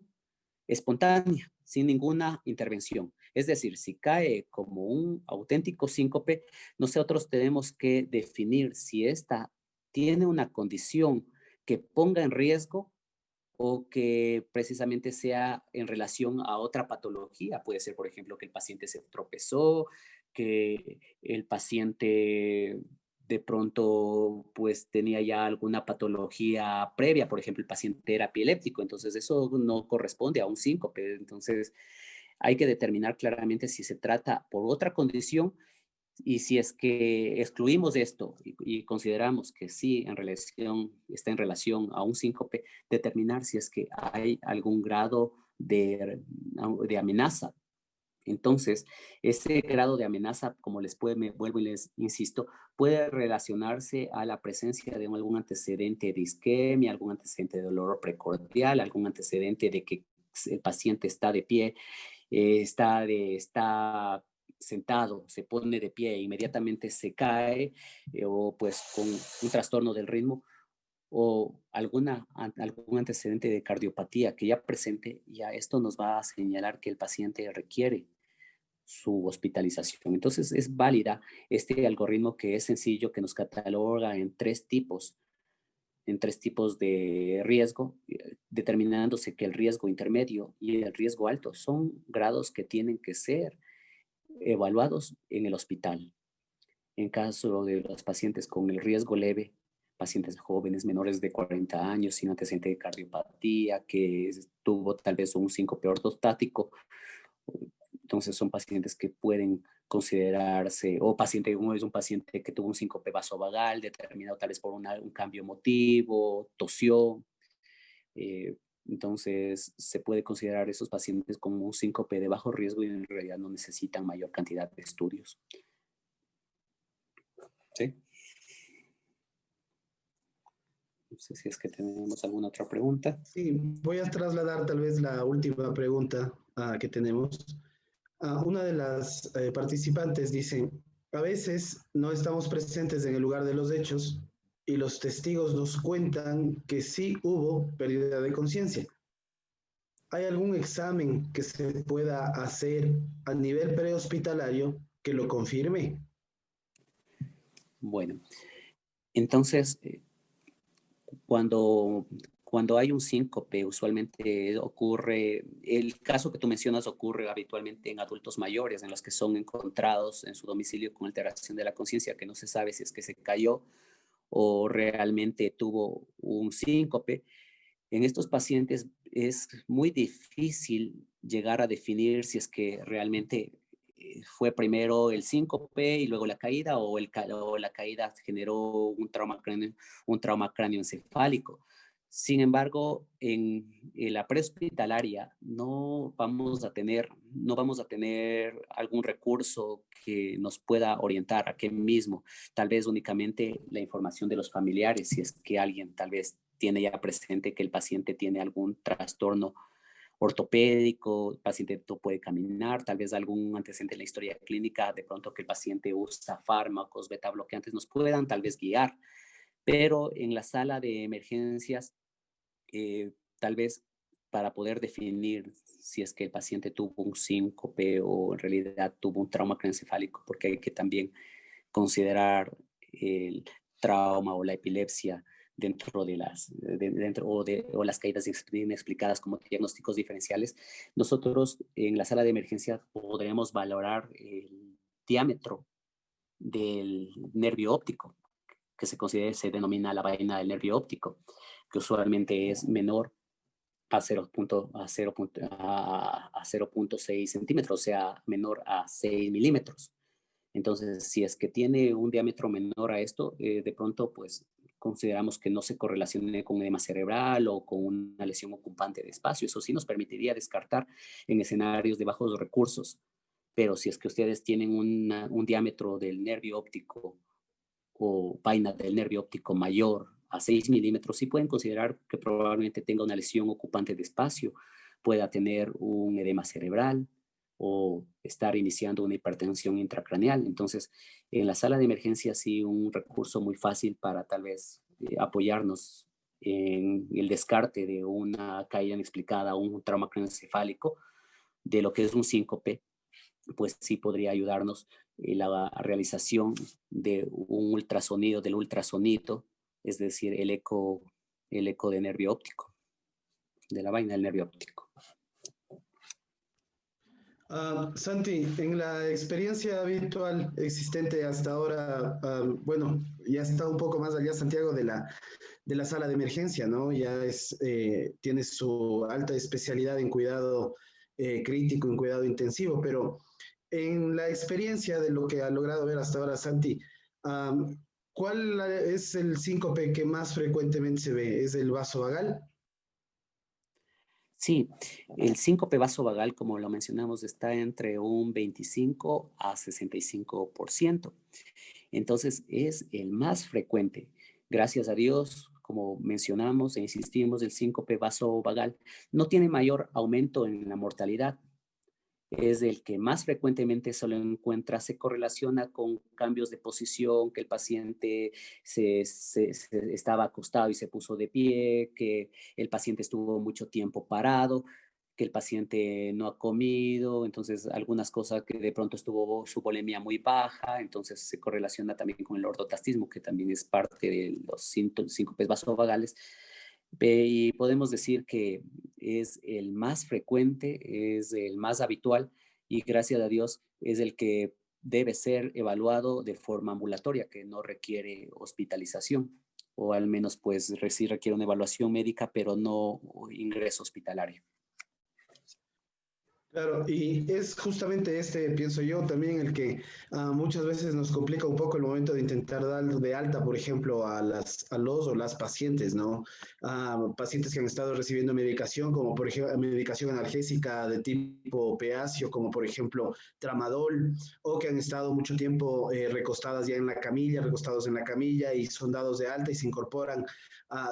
espontánea, sin ninguna intervención. Es decir, si cae como un auténtico síncope, nosotros tenemos que definir si esta tiene una condición que ponga en riesgo o que precisamente sea en relación a otra patología. Puede ser, por ejemplo, que el paciente se tropezó, que el paciente de pronto pues tenía ya alguna patología previa, por ejemplo, el paciente era epiléptico, entonces eso no corresponde a un síncope. Entonces hay que determinar claramente si se trata por otra condición y si es que excluimos esto y consideramos que sí está en relación a un síncope, determinar si es que hay algún grado de amenaza. Entonces, ese grado de amenaza, como me vuelvo y les insisto, puede relacionarse a la presencia de algún antecedente de isquemia, algún antecedente de dolor precordial, algún antecedente de que el paciente está de pie, está sentado, se pone de pie e inmediatamente se cae, o pues con un trastorno del ritmo, o algún antecedente de cardiopatía que ya presente, ya esto nos va a señalar que el paciente requiere su hospitalización. Entonces es válida este algoritmo que es sencillo, que nos cataloga en tres tipos de riesgo, determinándose que el riesgo intermedio y el riesgo alto son grados que tienen que ser evaluados en el hospital. En caso de los pacientes con el riesgo leve, pacientes jóvenes menores de 40 años sin antecedente de cardiopatía, que tuvo tal vez un síncope ortostático, entonces son pacientes que pueden considerarse, o paciente, uno es un paciente que tuvo un síncope vasovagal determinado tal vez por un cambio emotivo, tosió, eh, entonces se puede considerar esos pacientes como un síncope de bajo riesgo y en realidad no necesitan mayor cantidad de estudios. ¿Sí? No sé si es que tenemos alguna otra pregunta. Sí, voy a trasladar tal vez la última pregunta que tenemos. Una de las participantes dice, a veces no estamos presentes en el lugar de los hechos y los testigos nos cuentan que sí hubo pérdida de conciencia. ¿Hay algún examen que se pueda hacer a nivel prehospitalario que lo confirme? Bueno, entonces, cuando, cuando hay un síncope, usualmente ocurre, el caso que tú mencionas ocurre habitualmente en adultos mayores, en los que son encontrados en su domicilio con alteración de la conciencia, que no se sabe si es que se cayó o realmente tuvo un síncope. En estos pacientes es muy difícil llegar a definir si es que realmente fue primero el síncope y luego la caída o la caída generó un trauma cráneoencefálico. Sin embargo, en la prehospitalaria no vamos a tener algún recurso que nos pueda orientar a qué mismo, tal vez únicamente la información de los familiares, si es que alguien tal vez tiene ya presente que el paciente tiene algún trastorno ortopédico, el paciente no puede caminar, tal vez algún antecedente en la historia clínica, de pronto que el paciente usa fármacos, beta bloqueantes, nos puedan tal vez guiar. Pero en la sala de emergencias, tal vez para poder definir si es que el paciente tuvo un síncope o en realidad tuvo un trauma craneoencefálico, porque hay que también considerar el trauma o la epilepsia dentro de o las caídas inexplicadas como diagnósticos diferenciales. Nosotros en la sala de emergencia podremos valorar el diámetro del nervio óptico, que se denomina la vaina del nervio óptico, que usualmente es menor a 0.6 centímetros, o sea, menor a 6 milímetros. Entonces, si es que tiene un diámetro menor a esto, de pronto, pues, consideramos que no se correlacione con edema cerebral o con una lesión ocupante de espacio. Eso sí nos permitiría descartar en escenarios de bajos recursos. Pero si es que ustedes tienen un diámetro del nervio óptico o vaina del nervio óptico mayor a 6 milímetros, sí pueden considerar que probablemente tenga una lesión ocupante de espacio, pueda tener un edema cerebral o estar iniciando una hipertensión intracraneal. Entonces, en la sala de emergencia sí un recurso muy fácil para tal vez apoyarnos en el descarte de una caída inexplicada o un trauma craneoencefálico, de lo que es un síncope, pues sí podría ayudarnos la realización de un ultrasonido, del ultrasonido, es decir, el eco de nervio óptico, de la vaina del nervio óptico. Santi, en la experiencia habitual existente hasta ahora, bueno, ya está un poco más allá, Santiago, de la sala de emergencia, ¿no? Ya tiene su alta especialidad en cuidado crítico, en cuidado intensivo, pero en la experiencia de lo que ha logrado ver hasta ahora, Santi, ¿cuál es el síncope que más frecuentemente se ve? ¿Es el vasovagal? Sí, el síncope vasovagal, como lo mencionamos, está entre un 25 a 65%. Entonces, es el más frecuente. Gracias a Dios, como mencionamos e insistimos, el síncope vasovagal no tiene mayor aumento en la mortalidad. Es el que más frecuentemente se lo encuentra, se correlaciona con cambios de posición, que el paciente estaba acostado y se puso de pie, que el paciente estuvo mucho tiempo parado, que el paciente no ha comido, entonces algunas cosas que de pronto estuvo su volemia muy baja, entonces se correlaciona también con el ortotastismo, que también es parte de los síncopes vasovagales. Y podemos decir que es el más frecuente, es el más habitual y gracias a Dios es el que debe ser evaluado de forma ambulatoria, que no requiere hospitalización o al menos pues sí requiere una evaluación médica, pero no ingreso hospitalario. Claro, y es justamente este, pienso yo, también el que muchas veces nos complica un poco el momento de intentar dar de alta, por ejemplo, a los o las pacientes, ¿no? Pacientes que han estado recibiendo medicación, como por ejemplo medicación analgésica de tipo opiáceo, como por ejemplo tramadol, o que han estado mucho tiempo recostadas ya en la camilla, recostados en la camilla y son dados de alta y se incorporan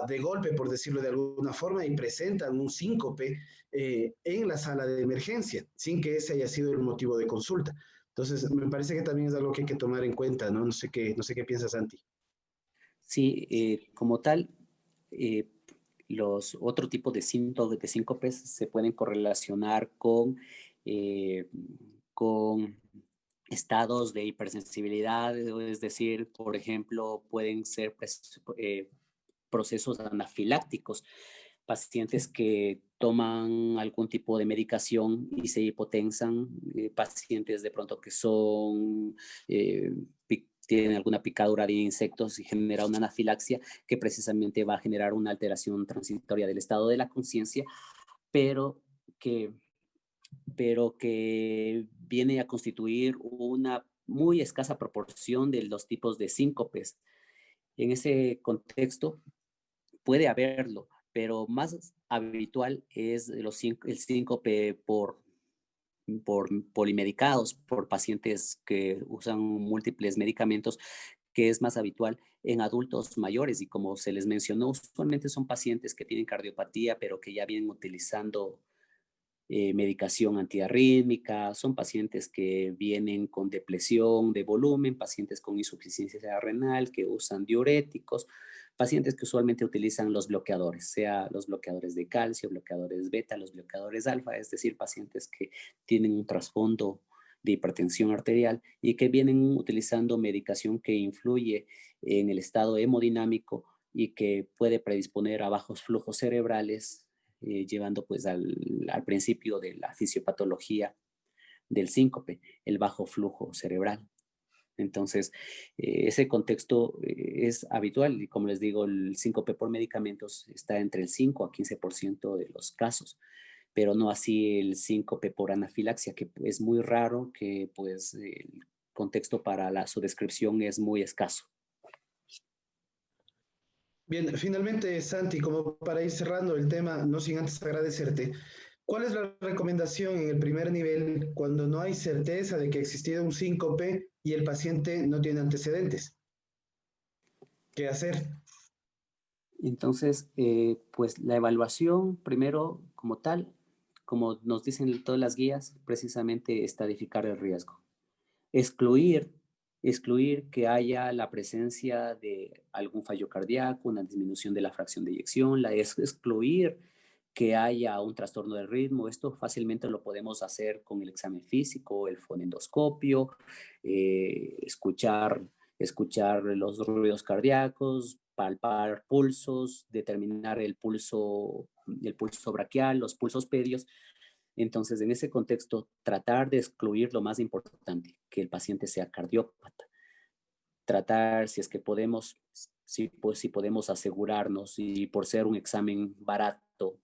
de golpe, por decirlo de alguna forma, y presentan un síncope en la sala de emergencia, sin que ese haya sido el motivo de consulta. Entonces, me parece que también es algo que hay que tomar en cuenta, ¿no? No sé qué piensas, Santi. Sí, como tal, eh, los otro tipo de síntomas de síncopes se pueden correlacionar eh, con estados de hipersensibilidad, es decir, por ejemplo, pueden ser procesos anafilácticos, pacientes que toman algún tipo de medicación y se hipotensan, pacientes de pronto que son, tienen alguna picadura de insectos y genera una anafilaxia que precisamente va a generar una alteración transitoria del estado de la conciencia, pero que, pero que viene a constituir una muy escasa proporción de los tipos de síncopes. En ese contexto, puede haberlo, pero más habitual es el síncope por polimedicados, por pacientes que usan múltiples medicamentos que es más habitual en adultos mayores y como se les mencionó, usualmente son pacientes que tienen cardiopatía, pero que ya vienen utilizando medicación antiarrítmica, son pacientes que vienen con depresión de volumen, pacientes con insuficiencia renal que usan diuréticos, pacientes que usualmente utilizan los bloqueadores, sea los bloqueadores de calcio, bloqueadores beta, los bloqueadores alfa, es decir, pacientes que tienen un trasfondo de hipertensión arterial y que vienen utilizando medicación que influye en el estado hemodinámico y que puede predisponer a bajos flujos cerebrales, llevando pues al principio de la fisiopatología del síncope, el bajo flujo cerebral. Entonces, ese contexto es habitual y como les digo, el síncope por medicamentos está entre el 5 a 15% de los casos, pero no así el síncope por anafilaxia, que es muy raro, que pues el contexto para su descripción es muy escaso. Bien, finalmente, Santi, como para ir cerrando el tema, no sin antes agradecerte, ¿cuál es la recomendación en el primer nivel cuando no hay certeza de que ha existido un síncope y el paciente no tiene antecedentes? ¿Qué hacer? Entonces, pues la evaluación, primero, como tal, como nos dicen todas las guías, precisamente estadificar el riesgo. Excluir, excluir que haya la presencia de algún fallo cardíaco, una disminución de la fracción de eyección, excluir que haya un trastorno del ritmo. Esto fácilmente lo podemos hacer con el examen físico, el fonendoscopio, escuchar los ruidos cardíacos, palpar pulsos, determinar el pulso braquial, los pulsos pedios. Entonces, en ese contexto, tratar de excluir lo más importante, que el paciente sea cardiópata. Tratar, si es que podemos, si podemos asegurarnos y por ser un examen barato,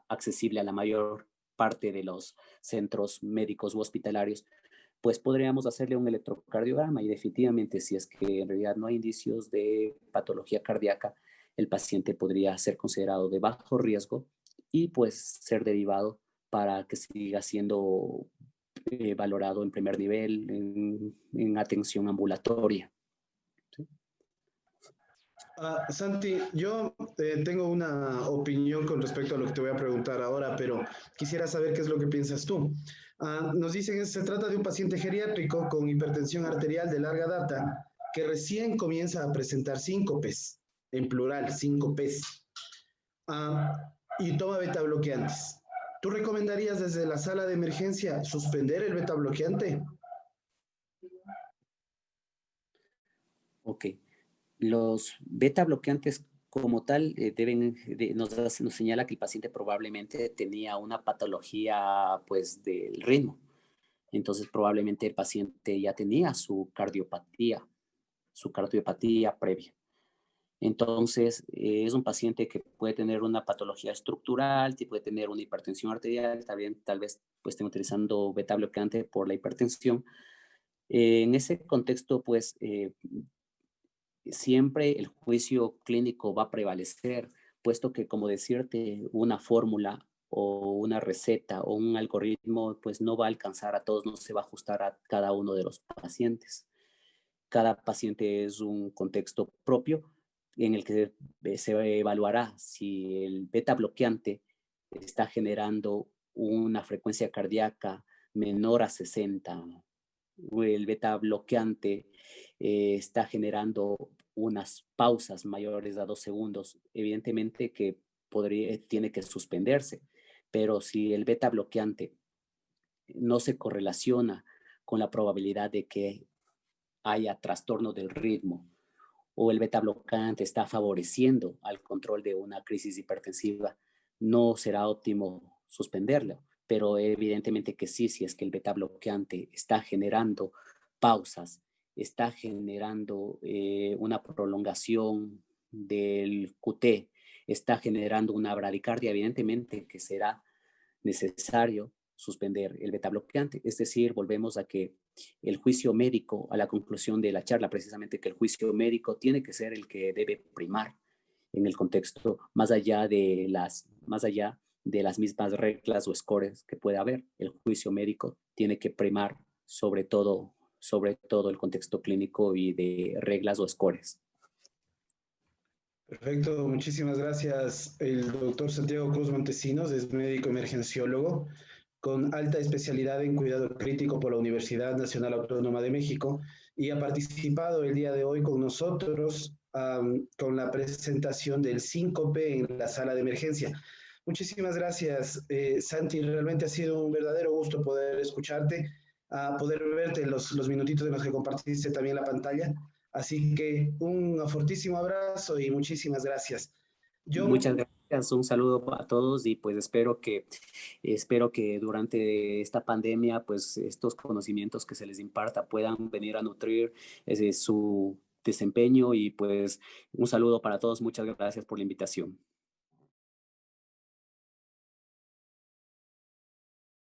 accesible a la mayor parte de los centros médicos u hospitalarios, pues podríamos hacerle un electrocardiograma y definitivamente si es que en realidad no hay indicios de patología cardíaca, el paciente podría ser considerado de bajo riesgo y pues ser derivado para que siga siendo valorado en primer nivel en atención ambulatoria. ¿Sí? Santi, yo tengo una opinión con respecto a lo que te voy a preguntar ahora, pero quisiera saber qué es lo que piensas tú. Nos dicen que se trata de un paciente geriátrico con hipertensión arterial de larga data que recién comienza a presentar síncopes, en plural, síncopes, y toma beta bloqueantes. ¿Tú recomendarías desde la sala de emergencia suspender el beta bloqueante? Ok. Los beta bloqueantes como tal nos señala que el paciente probablemente tenía una patología pues del ritmo. Entonces probablemente el paciente ya tenía su cardiopatía previa. Entonces es un paciente que puede tener una patología estructural, puede tener una hipertensión arterial, también tal vez pues estén utilizando beta bloqueante por la hipertensión. En ese contexto pues siempre el juicio clínico va a prevalecer, puesto que, como decirte, una fórmula o una receta o un algoritmo, pues no va a alcanzar a todos, no se va a ajustar a cada uno de los pacientes. Cada paciente es un contexto propio en el que se evaluará si el beta bloqueante está generando una frecuencia cardíaca menor a 60 o el beta bloqueante está generando unas pausas mayores a 2 segundos, evidentemente que tiene que suspenderse. Pero si el beta bloqueante no se correlaciona con la probabilidad de que haya trastorno del ritmo o el beta bloqueante está favoreciendo al control de una crisis hipertensiva, no será óptimo suspenderlo. Pero evidentemente que sí, si es que el beta bloqueante está generando pausas, está generando una prolongación del QT, está generando una bradicardia, evidentemente que será necesario suspender el beta bloqueante. Es decir, volvemos a que el juicio médico, a la conclusión de la charla, precisamente que el juicio médico tiene que ser el que debe primar en el contexto, más allá de las mismas reglas o scores que pueda haber. El juicio médico tiene que primar sobre todo, sobre todo el contexto clínico y de reglas o scores. Perfecto, muchísimas gracias. El doctor Santiago Cruz Montesinos es médico emergenciólogo con alta especialidad en cuidado crítico por la Universidad Nacional Autónoma de México y ha participado el día de hoy con nosotros con la presentación del síncope en la sala de emergencia. Muchísimas gracias, Santi. Realmente ha sido un verdadero gusto poder escucharte, poder verte en los minutitos en los que compartiste también la pantalla. Así que un fortísimo abrazo y muchísimas gracias. Muchas gracias, un saludo a todos y pues espero que durante esta pandemia pues estos conocimientos que se les imparta puedan venir a nutrir su desempeño y pues un saludo para todos. Muchas gracias por la invitación.